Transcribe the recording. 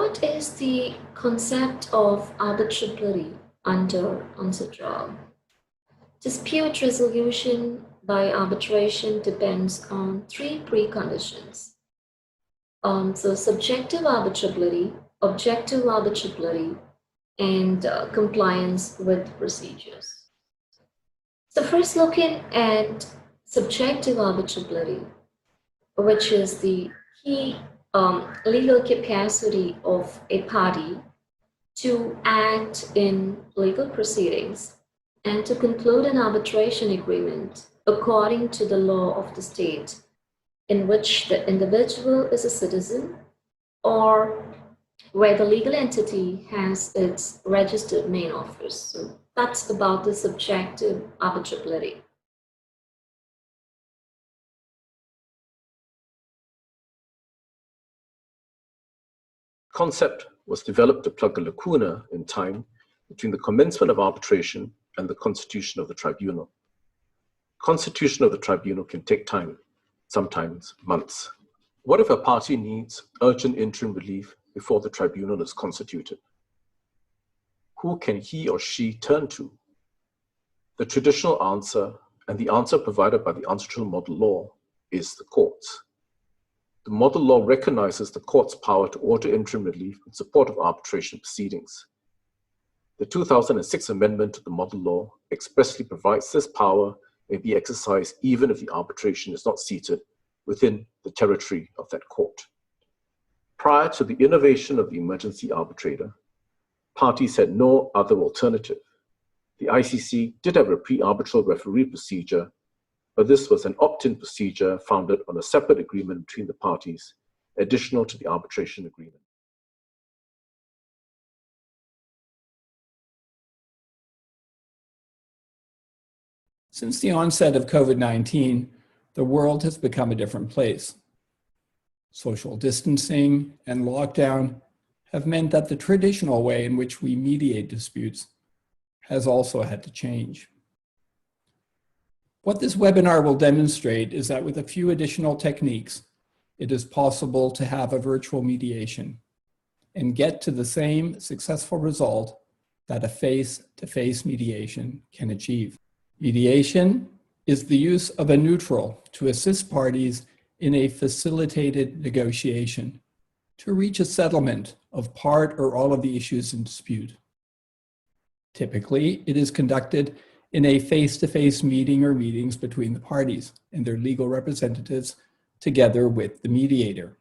what is the concept of arbitrability under UNCITRAL? Dispute resolution by arbitration depends on three preconditions. So subjective arbitrability, objective arbitrability, and compliance with procedures. So first looking at subjective arbitrability, which is the key legal capacity of a party to act in legal proceedings and to conclude an arbitration agreement according to the law of the state in which the individual is a citizen or where the legal entity has its registered main office. So that's about the subjective arbitrability. Concept was developed to plug a lacuna in time between the commencement of arbitration and the constitution of the tribunal. Constitution of the tribunal can take time, sometimes months. What if a party needs urgent interim relief before the tribunal is constituted? Who can he or she turn to? The traditional answer, and the answer provided by the UNCITRAL model law, is the courts. The model law recognizes the court's power to order interim relief in support of arbitration proceedings. The 2006 amendment to the model law expressly provides this power may be exercised even if the arbitration is not seated within the territory of that court. Prior to the innovation of the emergency arbitrator, parties had no other alternative. The ICC did have a pre-arbitral referee procedure, but this was an opt-in procedure founded on a separate agreement between the parties, additional to the arbitration agreement. Since the onset of COVID-19, the world has become a different place. Social distancing and lockdown have meant that the traditional way in which we mediate disputes has also had to change. What this webinar will demonstrate is that with a few additional techniques, it is possible to have a virtual mediation and get to the same successful result that a face-to-face mediation can achieve. Mediation is the use of a neutral to assist parties in a facilitated negotiation to reach a settlement of part or all of the issues in dispute. Typically, it is conducted in a face-to-face meeting or meetings between the parties and their legal representatives together with the mediator.